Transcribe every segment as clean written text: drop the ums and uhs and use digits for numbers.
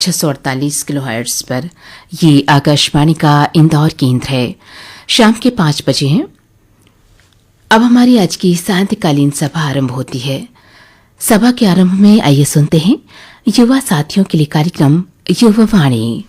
648 kilohertz पर। ये आकाशवाणी का इंदौर केंद्र है। शाम के 5 बजे हैं। अब हमारी आज की सायंकालीन सभा आरंभ होती है। सभा के आरंभ में आइए सुनते हैं युवा साथियों के लिए कार्यक्रम युवा वाणी।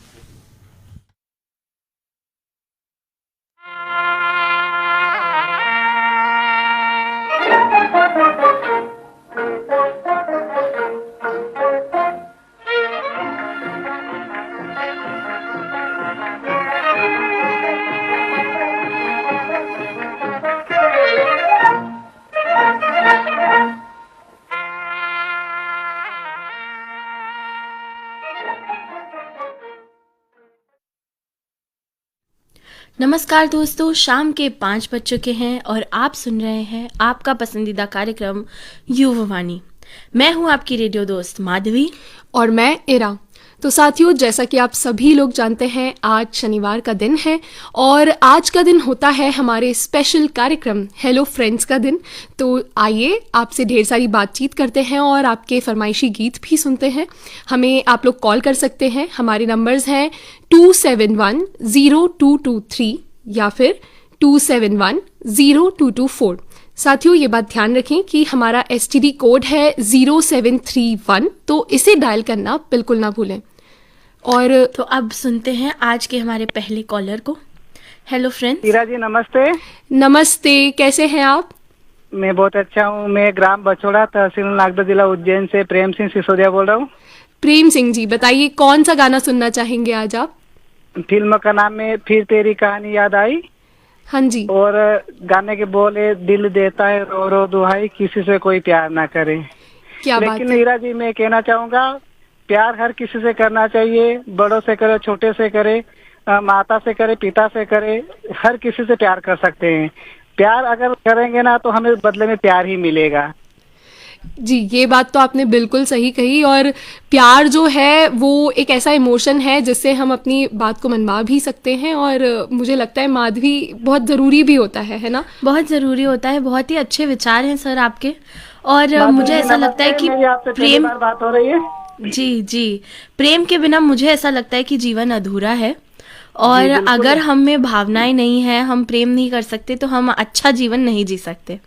नमस्कार दोस्तों, शाम के 5 बज चुके हैं और आप सुन रहे हैं आपका पसंदीदा कार्यक्रम युवा वाणी। मैं हूं आपकी रेडियो दोस्त माधवी और मैं इरा। तो साथियों, जैसा कि आप सभी लोग जानते हैं, आज शनिवार का दिन है और आज का दिन होता है हमारे स्पेशल कार्यक्रम हेलो फ्रेंड्स का दिन। तो आइए आपसे ढेर सारी बातचीत करते हैं और आपके फरमाइशी गीत भी सुनते हैं। हमें आप लोग कॉल कर सकते हैं। हमारे नंबर्स हैं 2710223 या फिर 2710224। साथियों, ये बात ध्यान रखें कि हमारा STD कोड है 0731, तो इसे डायल करना बिल्कुल ना भूलें। और तो अब सुनते हैं आज के हमारे पहले कॉलर को। Hello friends. ईरा जी नमस्ते। नमस्ते, कैसे हैं आप? मैं बहुत अच्छा हूँ। मैं ग्राम बछोड़ा, तहसील नागदा, जिला उज्जैन से प्रेम सिंह सिसोदिया बोल रहा हूँ। प्रेम सिंह जी, बताइए कौन सा गाना सुनना चाहेंगे आज आप? फिल्म का नाम है फिर तेरी कहानी याद आई। हाँ जी। और गाने के बोले दिल देता है रो रो दुहाई, किसी से कोई प्यार ना करे। क्या बात लेकिन है। ईरा जी मैं कहना चाहूँगा, प्यार हर किसी से करना चाहिए। बड़ों से करे, छोटे से करे, माता से करे, पिता से करे, हर किसी से प्यार कर सकते हैं। प्यार अगर करेंगे ना तो हमें बदले में प्यार ही मिलेगा। जी, ये बात तो आपने बिल्कुल सही कही। और प्यार जो है वो एक ऐसा इमोशन है जिससे हम अपनी बात को मनवा भी सकते हैं और मुझे लगता है माधवी बहुत ज़रूरी भी होता है ना? बहुत ज़रूरी होता है। बहुत ही अच्छे विचार हैं सर आपके। और मुझे ऐसा लगता है कि प्रेम, बात हो रही है जी, प्रेम के बिना मुझे ऐसा लगता है कि जीवन अधूरा है। और अगर हम में भावनाएं नहीं है, हम प्रेम नहीं कर सकते, तो हम अच्छा जीवन नहीं जी सकते।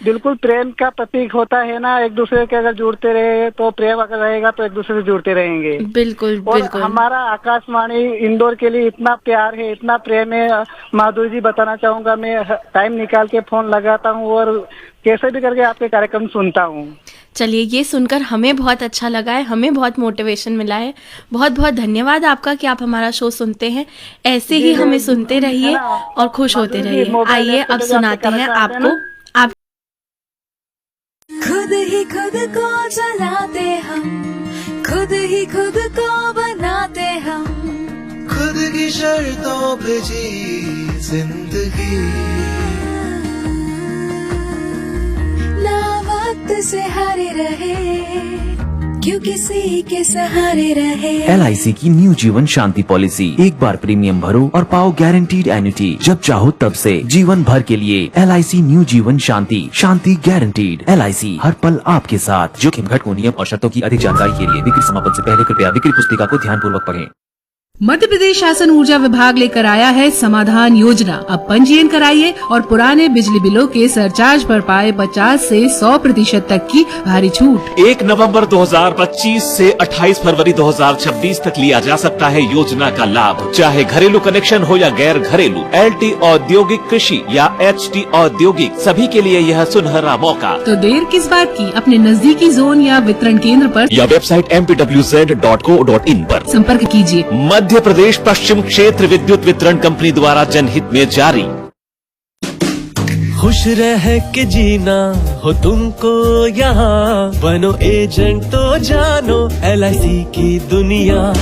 बिल्कुल, प्रेम का प्रतीक होता है ना, एक दूसरे के अगर जुड़ते रहे तो प्रेम अगर रहेगा तो एक दूसरे से जुड़ते रहेंगे। बिल्कुल बिल्कुल। हमारा आकाशवाणी इंदौर के लिए इतना प्यार है, इतना प्रेम है। माधुरी जी बताना चाहूंगा, मैं टाइम निकाल के फोन लगाता हूँ और कैसे भी करके आपके कार्यक्रम सुनता हूँ। चलिए, ये सुनकर हमें बहुत अच्छा लगा है, हमें बहुत मोटिवेशन मिला है। बहुत बहुत धन्यवाद आपका कि आप हमारा शो सुनते हैं। ऐसे ही हमें सुनते रहिए और खुश होते रहिए। आइए अब सुनाते हैं आपको। आप खुद ही खुद को चलाते हम, खुद ही खुद को बनाते हम, खुद की शर्तों पे जी जिंदगी, ना वक्त से हारे रहे, क्यों किसी के सहारे रहे। LIC की न्यू जीवन शांति पॉलिसी, एक बार प्रीमियम भरो और पाओ गारंटीड एन्युटी जब चाहो तब से, जीवन भर के लिए। LIC न्यू जीवन शांति, शांति गारंटीड। LIC हर पल आपके साथ। जोखिम घटकों, नियम और शर्तों की अधिक जानकारी के लिए बिक्री समापन से पहले कृपया बिक्री पुस्तिका को ध्यानपूर्वक पढ़ें। मध्य प्रदेश शासन ऊर्जा विभाग लेकर आया है समाधान योजना। अब पंजीयन कराइए और पुराने बिजली बिलों के सरचार्ज पर पाए 50 से 100% तक की भारी छूट। 1 नवंबर 2025 से 28 फरवरी 2026 तक लिया जा सकता है योजना का लाभ। चाहे घरेलू कनेक्शन हो या गैर घरेलू, LT औद्योगिक कृषि या HT औद्योगिक, सभी के लिए यह सुनहरा मौका। तो देर किस बात की, अपने नजदीकी जोन या वितरण केंद्र पर या वेबसाइट mpwz.co.in पर संपर्क कीजिए। मध्य प्रदेश पश्चिम क्षेत्र विद्युत वितरण कंपनी द्वारा जनहित में जारी। खुश रह के जीना हो तुमको यहाँ, बनो एजेंट तो जानो LIC की दुनिया।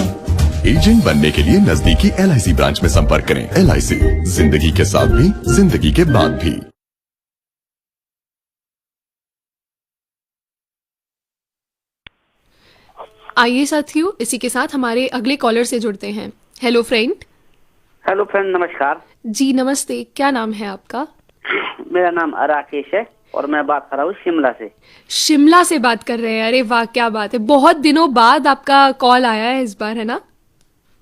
एजेंट बनने के लिए नजदीकी LIC ब्रांच में संपर्क करें। LIC, जिंदगी के साथ भी, जिंदगी के बाद भी। आइए साथियों, इसी के साथ हमारे अगले कॉलर से जुड़ते हैं। Hello friend. हेलो फ्रेंड, नमस्कार जी। नमस्ते, क्या नाम है आपका? मेरा नाम राकेश है। और मैं बात कर रहा हूँ शिमला से। शिमला से बात कर रहे हैं, अरे वाह क्या बात है, बहुत दिनों बाद आपका कॉल आया है इस बार, है ना?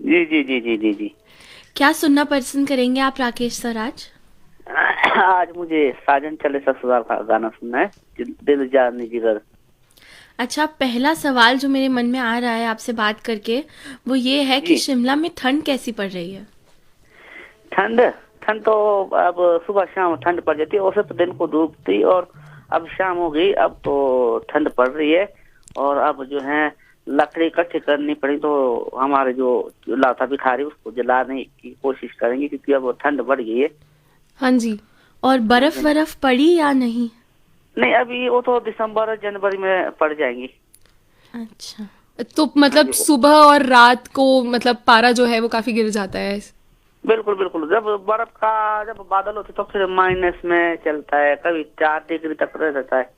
जी जी जी जी जी जी। क्या सुनना पसंद करेंगे आप राकेश सर आज? आज मुझे साजन चले ससुराल का गाना सुनना है, दिल जान जिगर। अच्छा, पहला सवाल जो मेरे मन में आ रहा है आपसे बात करके वो ये है कि शिमला में ठंड कैसी पड़ रही है? ठंड तो अब सुबह शाम ठंड पड़ जाती है, वैसे तो दिन को धूप थी और अब शाम हो गई, अब तो ठंड पड़ रही है। और अब जो है लकड़ी इकट्ठी करनी पड़ी तो हमारे जो लाता भिखारी उसको जलाने की कोशिश करेंगे, क्योंकि अब ठंड बढ़ गई है। हाँ जी। और बर्फ पड़ी या नहीं? नहीं, अभी वो तो दिसंबर जनवरी में पड़ जाएंगी। अच्छा, तो मतलब सुबह और रात को मतलब पारा जो है वो काफी गिर जाता है। बिल्कुल बिल्कुल, जब बादल होते तो फिर माइनस में चलता है, कभी 4 डिग्री तक रह जाता है।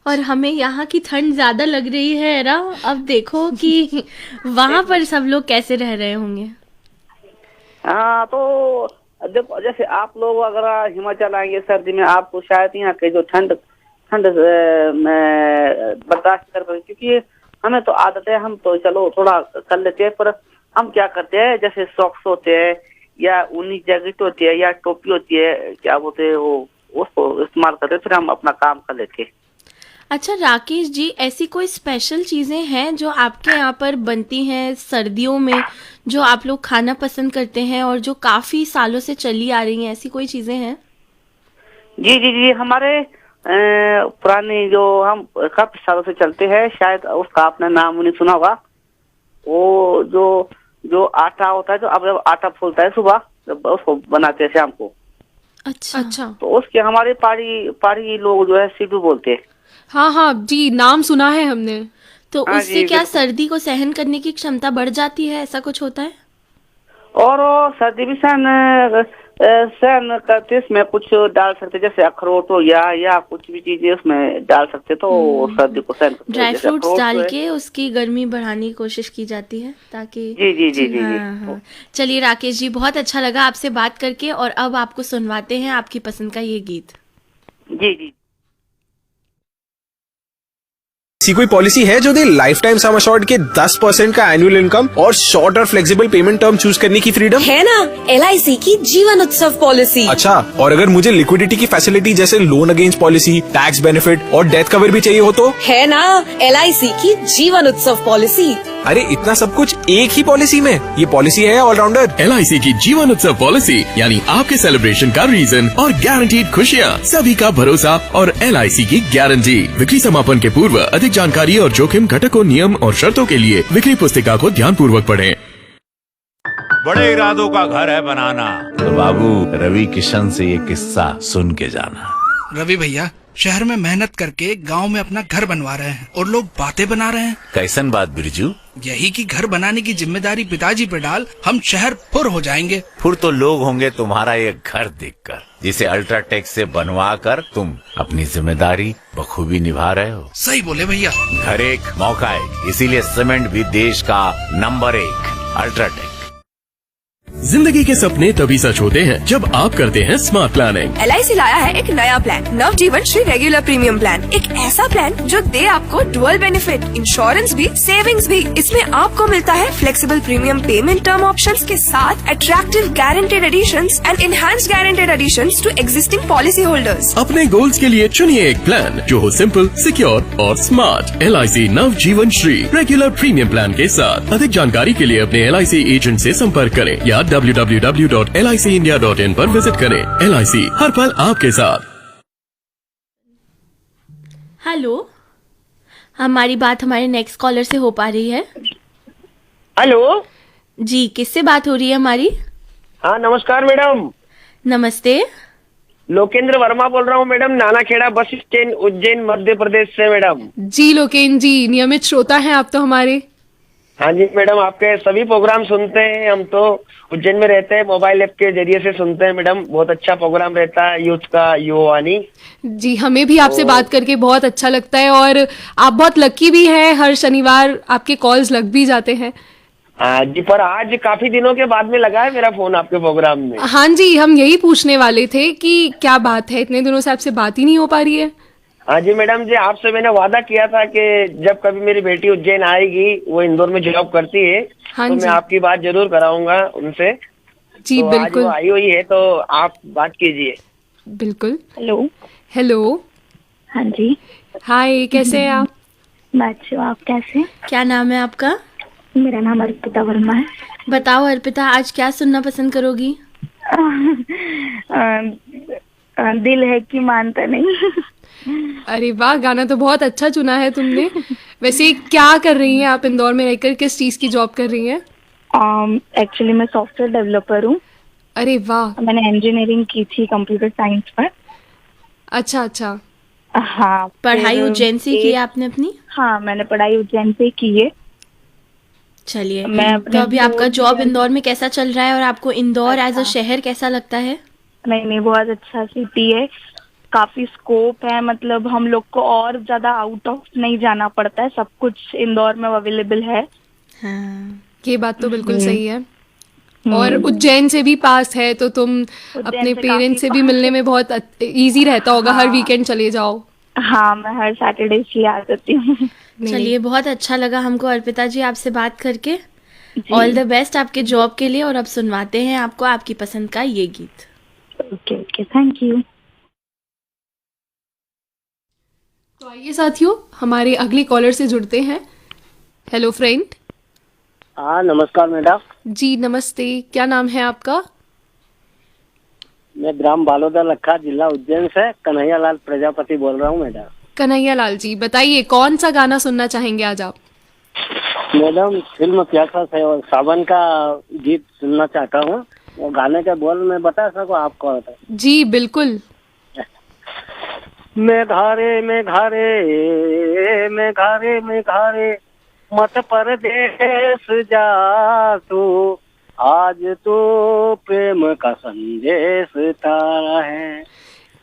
और हमें यहाँ की ठंड ज्यादा लग रही है ना, अब देखो कि वहाँ पर सब लोग कैसे रह रहे होंगे। हाँ, तो देखो जैसे आप लोग अगर हिमाचल आएंगे सर्दी में, आपको शायद यहाँ के जो ठंड में बर्दाश्त कर पाएंगे, क्योंकि हमें तो आदत है, हम तो चलो थोड़ा कर लेते हैं, पर हम क्या करते हैं जैसे सॉक्स होते हैं या ऊनी जैकेट होती है या टोपी होती है, क्या बोलते हैं वो, उसको इस्तेमाल करते हैं, फिर हम अपना काम कर लेते हैं। अच्छा राकेश जी, ऐसी कोई स्पेशल चीजें हैं जो आपके यहाँ पर बनती हैं सर्दियों में, जो आप लोग खाना पसंद करते हैं और जो काफी सालों से चली आ रही हैं, ऐसी कोई चीजें हैं? जी जी जी, हमारे पुरानी जो हम काफी सालों से चलते हैं, शायद उसका आपने नाम नहीं सुना होगा, वो जो आटा होता है, जो अब जब आटा फूलता है सुबह, जब उसको बनाते हैं शाम को। अच्छा। तो उसके हमारे पहाड़ी लोग जो है सिड्डू बोलते हैं। हाँ जी, नाम सुना है हमने। तो उससे क्या सर्दी को सहन करने की क्षमता बढ़ जाती है, ऐसा कुछ होता है? और सर्दी भी सहन करते, इसमें कुछ डाल सकते, जैसे अखरोट हो या कुछ भी चीजें उसमें डाल सकते, तो सर्दी को सहन करते। ड्राई फ्रूट्स डाल के उसकी गर्मी बढ़ाने की कोशिश की जाती है ताकि जी। हाँ। चलिए राकेश जी, बहुत अच्छा लगा आपसे बात करके, और अब आपको सुनवाते हैं आपकी पसंद का ये गीत। जी। ऐसी कोई पॉलिसी है जो day life time sum assured के 10% का एनुअल इनकम और शॉर्ट और फ्लेक्सिबल पेमेंट टर्म चूज करने की फ्रीडम? है ना, LIC की जीवन उत्सव पॉलिसी। अच्छा, और अगर मुझे लिक्विडिटी की फैसिलिटी जैसे loan against policy, tax benefit और डेथ कवर भी चाहिए हो तो? है ना, LIC की जीवन उत्सव पॉलिसी। अरे इतना सब कुछ एक ही पॉलिसी में, ये पॉलिसी है ऑलराउंडर। LIC की जीवन उत्सव पॉलिसी यानी आपके सेलिब्रेशन का रीजन और गारंटीड खुशियाँ, सभी का भरोसा और LIC की गारंटी। बिक्री समापन के पूर्व अधिक जानकारी और जोखिम घटकों, नियम और शर्तों के लिए बिक्री पुस्तिका को ध्यान पूर्वक पढ़ें। बड़े इरादों का घर है बनाना, तो बाबू रवि किशन से ये किस्सा सुन के जाना। रवि भैया शहर में मेहनत करके गांव में अपना घर बनवा रहे हैं और लोग बातें बना रहे हैं। कैसन बात बिरजू? यही कि घर बनाने की जिम्मेदारी पिताजी पे डाल, हम शहर फुर हो जाएंगे। फुर तो लोग होंगे तुम्हारा ये घर देखकर, जिसे अल्ट्राटेक से बनवा कर तुम अपनी जिम्मेदारी बखूबी निभा रहे हो। सही बोले भैया। घर एक मौका है, इसीलिए सीमेंट भी देश का नंबर 1 अल्ट्राटेक। जिंदगी के सपने तभी सच होते हैं जब आप करते हैं स्मार्ट प्लानिंग। LIC लाया है एक नया plan, Navjeevan Shri regular premium plan. एक ऐसा प्लान जो दे आपको डुअल बेनिफिट, इंश्योरेंस भी, सेविंग्स भी। इसमें आपको मिलता है flexible premium payment term options के साथ attractive guaranteed additions and enhanced guaranteed additions to existing policy holders. अपने गोल्स के लिए चुनिए एक प्लान जो हो सिंपल, सिक्योर और smart. LIC Navjeevan Shri regular premium plan के साथ। अधिक जानकारी के लिए अपने LIC एजेंट से संपर्क करें या www.licindia.in पर विजिट करें। LIC हर पल आपके साथ। हेलो, हमारी बात हमारे नेक्स्ट कॉलर से हो पा रही है? हेलो जी, किससे बात हो रही है हमारी? हाँ नमस्कार मैडम। नमस्ते, लोकेंद्र वर्मा बोल रहा हूँ madam, Nanakheda bus stand Ujjain Madhya Pradesh से मैडम। जी लोकेन जी, नियमित श्रोता हैं आप तो हमारे। हाँ जी मैडम, आपके सभी प्रोग्राम सुनते हैं, हम तो उज्जैन में रहते हैं, मोबाइल ऐप के जरिए से सुनते हैं मैडम। बहुत अच्छा प्रोग्राम रहता है यूथ का, युवानी। जी, हमें भी आपसे बात करके बहुत अच्छा लगता है और आप बहुत लकी भी हैं, हर शनिवार आपके कॉल्स लग भी जाते हैं। हाँ जी, पर आज काफी दिनों के बाद में लगा है मेरा फोन आपके प्रोग्राम में। हाँ जी, हम यही पूछने वाले थे कि क्या बात है, इतने दिनों से आपसे बात ही नहीं हो पा रही है। हाँ जी मैडम जी, आपसे मैंने वादा किया था कि जब कभी मेरी बेटी उज्जैन आएगी, वो इंदौर में जॉब करती है, हाँ तो जी। मैं आपकी बात जरूर कराऊंगा उनसे। जी तो बिल्कुल। आज वो आई हुई है तो आप बात कीजिए। बिल्कुल। हेलो। हेलो। हाँ जी। हाय, कैसे हैं आप? मैं अच्छी हूँ, आप कैसे? क्या नाम है आपका? मेरा नाम अर्पिता वर्मा है। बताओ अर्पिता, आज क्या सुनना पसंद करोगी? दिल है कि मानता नहीं। अरे वाह, गाना तो बहुत अच्छा चुना है तुमने। वैसे क्या कर रही हैं आप इंदौर में रहकर, किस चीज की जॉब कर रही हैं? एक्चुअली मैं सॉफ्टवेयर डेवलपर हूँ। अरे वाह। मैंने इंजीनियरिंग की थी कंप्यूटर साइंस पर। अच्छा अच्छा। हाँ। पढ़ाई उज्जैन से की है आपने अपनी? हाँ, मैंने पढ़ाई उज्जैन से की है। चलिए, मैं तो अभी आपका जॉब इंदौर में कैसा चल रहा है और आपको इंदौर एज अ शहर कैसा लगता है? नहीं, बहुत अच्छा सिटी है, काफी स्कोप है, मतलब हम लोग को और ज्यादा आउट ऑफ नहीं जाना पड़ता है, सब कुछ इंदौर में अवेलेबल है। हाँ, ये बात तो बिल्कुल सही है। और उज्जैन से भी पास है, तो तुम अपने पेरेंट्स से भी मिलने में बहुत इजी रहता होगा। हर वीकेंड चले जाओ। हाँ, मैं हर सैटरडे इसलिए आ जाती हूँ। चलिए, बहुत अच्छा लगा हमको अर्पिता जी आपसे बात करके। ऑल द बेस्ट आपके जॉब के लिए। और अब सुनवाते हैं आपको आपकी पसंद का ये गीत। Okay okay, thank you. तो आइए साथियों, हमारे अगले कॉलर से जुड़ते हैं। Hello friend. हाँ नमस्कार मैडम। जी नमस्ते, क्या नाम है आपका? मैं ग्राम बालोदा लखा, जिला उज्जैन से कन्हैया लाल प्रजापति बोल रहा हूँ मैडम। कन्हैया लाल जी, बताइए कौन सा गाना सुनना चाहेंगे आज आप? मैडम फिल्म प्यासा से और सावन का गीत सुनना चाहता हूँ। वो गाने के बोल मैं बता सकूँ आपको? जी बिल्कुल। मेघारे मेघारे मेघारे मेघारे मत परदेश जा तू, आज तो प्रेम का संदेश तारा है।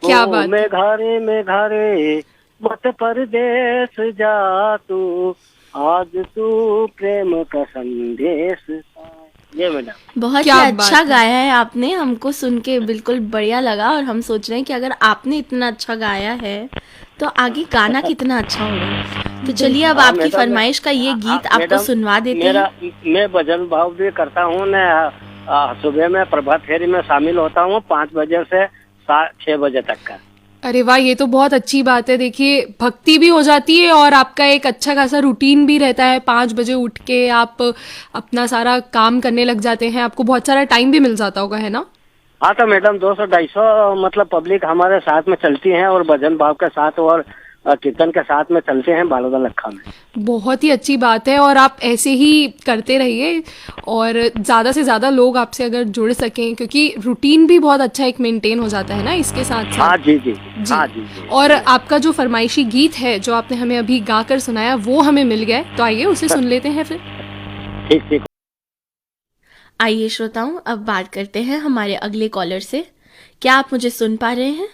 क्या बात। मेघारे मेघारे मत परदेश जा तू, आज तू प्रेम का संदेश। ये मैडम बहुत ही अच्छा गाया है आपने, हमको सुन के बिल्कुल बढ़िया लगा। और हम सोच रहे हैं कि अगर आपने इतना अच्छा गाया है तो आगे गाना कितना अच्छा होगा। तो चलिए, अब आपकी फरमाइश का ये गीत आपको सुनवा देते हैं। मैं भजन भाव भी करता हूँ न, सुबह में प्रभात फेरी में शामिल होता हूँ 5 बजे से 6 बजे तक का। अरे वाह, ये तो बहुत अच्छी बात है। देखिए, भक्ति भी हो जाती है और आपका एक अच्छा खासा रूटीन भी रहता है। 5 बजे उठ के आप अपना सारा काम करने लग जाते हैं, आपको बहुत सारा टाइम भी मिल जाता होगा, है ना? हाँ तो मैडम 200-250 मतलब पब्लिक हमारे साथ में चलती है और भजन भाव के साथ और कीर्तन के साथ में चलते हैं बालोदा लखा में। बहुत ही अच्छी बात है और आप ऐसे ही करते रहिए और ज़्यादा से ज़्यादा लोग आपसे अगर जुड़ सकें, क्योंकि रूटीन भी बहुत अच्छा एक मेंटेन हो जाता है ना इसके साथ साथ। हाँ जी जी जी। हाँ जी जी। और आपका जो फरमाइशी गीत है जो आपने हमें अभी गाकर सुनाया वो हमें मिल गया है, तो आइए उसे सुन लेते हैं फिर। ठीक ठीक। आइए श्रोताओं, अब बात करते हैं हमारे अगले कॉलर से। क्या आप मुझे सुन पा रहे हैं?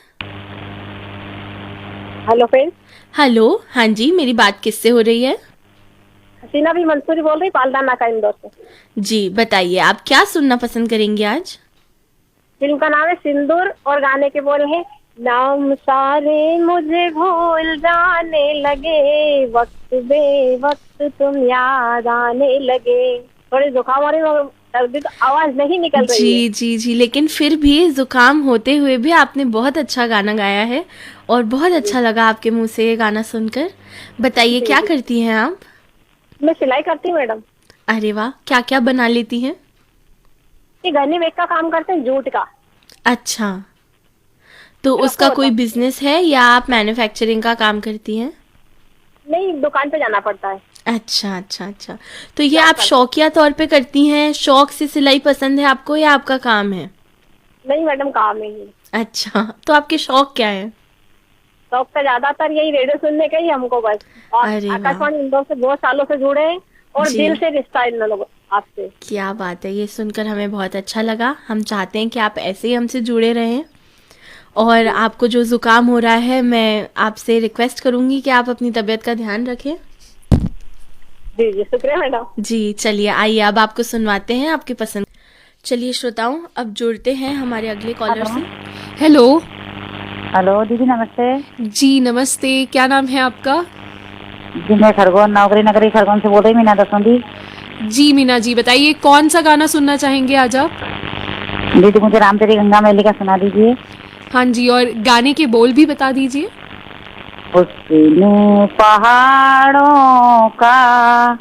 Hello friend. हेलो, हाँ जी, मेरी बात किससे हो रही है? हसीना भी मंसूरी बोल रही, पालदाना का इंदौर से। जी बताइए, आप क्या सुनना पसंद करेंगे आज? फिल्म का नाम है सिंदूर और गाने के बोल है, नाम सारे मुझे भूल जाने लगे, वक्त बे वक्त तुम याद आने लगे। थोड़ी जुकाम और सर्दी तो आवाज नहीं निकल रही है। जी जी जी, लेकिन फिर भी जुकाम होते हुए भी आपने बहुत अच्छा गाना गाया है और बहुत अच्छा लगा आपके मुंह से ये गाना सुनकर। बताइए, क्या करती हैं आप? मैं सिलाई करती हूँ मैडम। अरे वाह, क्या क्या बना लेती हैं? ये गन्नी बेग का काम करते हैं, जूट का। अच्छा, तो उसका कोई बिजनेस है या आप मैन्युफैक्चरिंग का काम करती हैं? नहीं, दुकान पे जाना पड़ता है। अच्छा अच्छा अच्छा, तो ये आप शौकिया तौर पे करती हैं? शौक से सिलाई पसंद है आपको या आपका काम है? नहीं मैडम, काम है ये। अच्छा, तो आपके शौक क्या है? शौक तो ज्यादातर यही रेडियो सुनने का ही हमको बस। और आकाशवाणी इंदौर से बहुत सालों से जुड़े हैं और दिल से रिश्ता है इन लोगों आपसे। क्या बात है, ये सुनकर हमें बहुत अच्छा लगा। हम चाहते हैं कि आप ऐसे ही हमसे जुड़े रहें। और आपको जो जुकाम हो रहा है, मैं आपसे रिक्वेस्ट करूंगी कि आप अपनी तबीयत का ध्यान रखें। जी जी शुक्रिया मैडम। जी चलिए, आइए अब आपको सुनवाते हैं आपकी पसंद। चलिए श्रोताओं, अब जुड़ते हैं हमारे अगले कॉलर से। हेलो। हेलो दीदी नमस्ते। जी नमस्ते, क्या नाम है आपका? जी मैं खरगोन नौकरी नगरी खरगोन से बोल रही मीना दसोंदी। जी मीना जी, बताइए कौन सा गाना सुनना चाहेंगे आज आप? दीदी मुझे राम तेरी गंगा मैली का सुना दीजिए। हाँ जी, और गाने के बोल भी बता दीजिए। उसने पहाड़ों का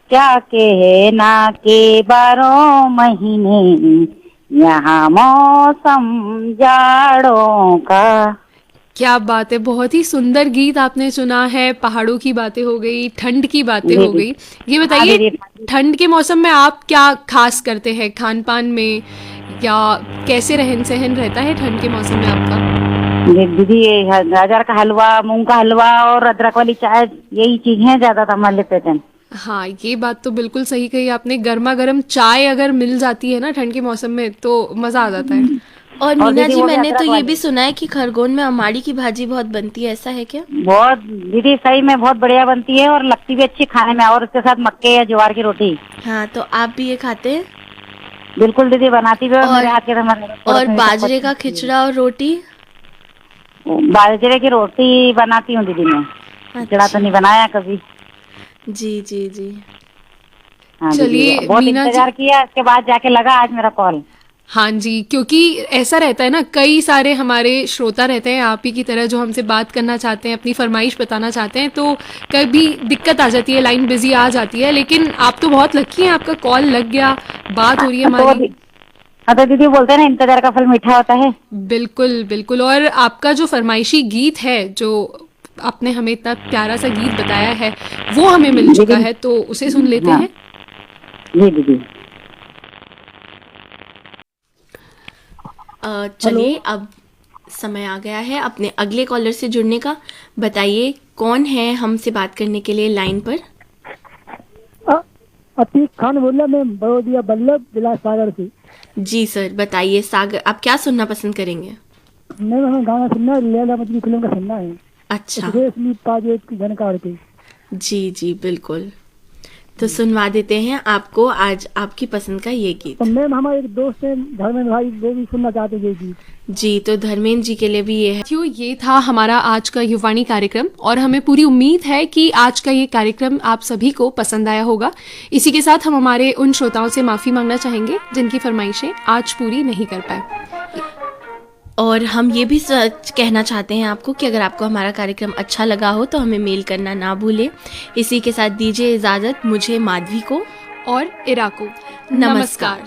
क्या कहना के 12 महीने, यहाँ मौसम जाड़ों का। क्या बात है, बहुत ही सुंदर गीत आपने चुना है। पहाड़ों की बातें हो गई, ठंड की बातें हो गई। ये बताइए ठंड के मौसम में आप क्या खास करते हैं खान पान में, या कैसे रहन सहन रहता है ठंड के मौसम में आपका? दीदी गाजर का हलवा, मूंग का हलवा और अदरक वाली चाय, यही चीज है ज्यादा हमारे लिए पेटेंट। हाँ, ये बात तो बिल्कुल सही कही आपने। गर्मा गर्म चाय अगर मिल जाती है ना ठंड के मौसम में तो मजा आ जाता है। और मीना जी, मैंने तो ये भी सुना है कि खरगोन में अमाड़ी की भाजी बहुत बनती है, ऐसा है क्या? बहुत दीदी, सही में बहुत बढ़िया बनती है और लगती भी अच्छी खाने में, और उसके साथ मक्के या ज्वार की रोटी। हाँ, तो आप भी ये खाते हैं? बिल्कुल दीदी, बनाती भी और मेरे हाथ के। और बाजरे का खिचड़ा और रोटी? बाजरे की रोटी बनाती हूँ दीदी मैं, खिचड़ा तो नहीं बनाया कभी। जी जी जी। हाँ, चलिए बहुत मीना इंतजार किया, इसके बाद जाके लगा आज मेरा कॉल। हाँ जी, क्योंकि ऐसा रहता है ना, कई सारे हमारे श्रोता रहते हैं आप ही की तरह जो हमसे बात करना चाहते हैं, अपनी फरमाइश बताना चाहते हैं, तो कभी दिक्कत आ जाती है, लाइन बिजी आ जाती है। लेकिन आप तो बहुत लकी हैं, आपका कॉल लग गया, बात हो रही है हमारी। तो दीदी बोलते हैं ना, इंतजार का फल मीठा होता है। बिल्कुल बिल्कुल। और आपका जो फरमाइशी गीत है, जो आपने हमें इतना प्यारा सा गीत बताया है, वो हमें मिल चुका है, तो उसे सुन लेते हैं। जी दीदी। चलिए, अब समय आ गया है अपने अगले कॉलर से जुड़ने का। बताइए कौन है हमसे बात करने के लिए लाइन पर? अतीक खान बोला, मैं बड़ोदिया बल्लभ जिला सागर से। जी सर, बताइए सागर, आप क्या सुनना पसंद करेंगे? मैं हमें गाना सुनना है, लैला मजनू फिल्म का सुनना है। अच्छा। जानकार के। जी जी बिल्कुल, तो सुनवा देते हैं आपको आज आपकी पसंद का ये गीत। तो मैम, हमारे एक दोस्त है धर्मेंद्र भाई, वो भी सुनना चाहते हैं ये गीत। जी, तो धर्मेंद्र जी के लिए भी ये है। ये था हमारा आज का युवाणी कार्यक्रम, और हमें पूरी उम्मीद है कि आज का ये कार्यक्रम आप सभी को पसंद आया होगा। इसी के साथ हम हमारे उन श्रोताओं से माफी मांगना चाहेंगे जिनकी फरमाइशें आज पूरी नहीं कर पाए। और हम ये भी कहना चाहते हैं आपको कि अगर आपको हमारा कार्यक्रम अच्छा लगा हो तो हमें मेल करना ना भूलें। इसी के साथ दीजिए इजाजत मुझे, माधवी को और इरा को। नमस्कार।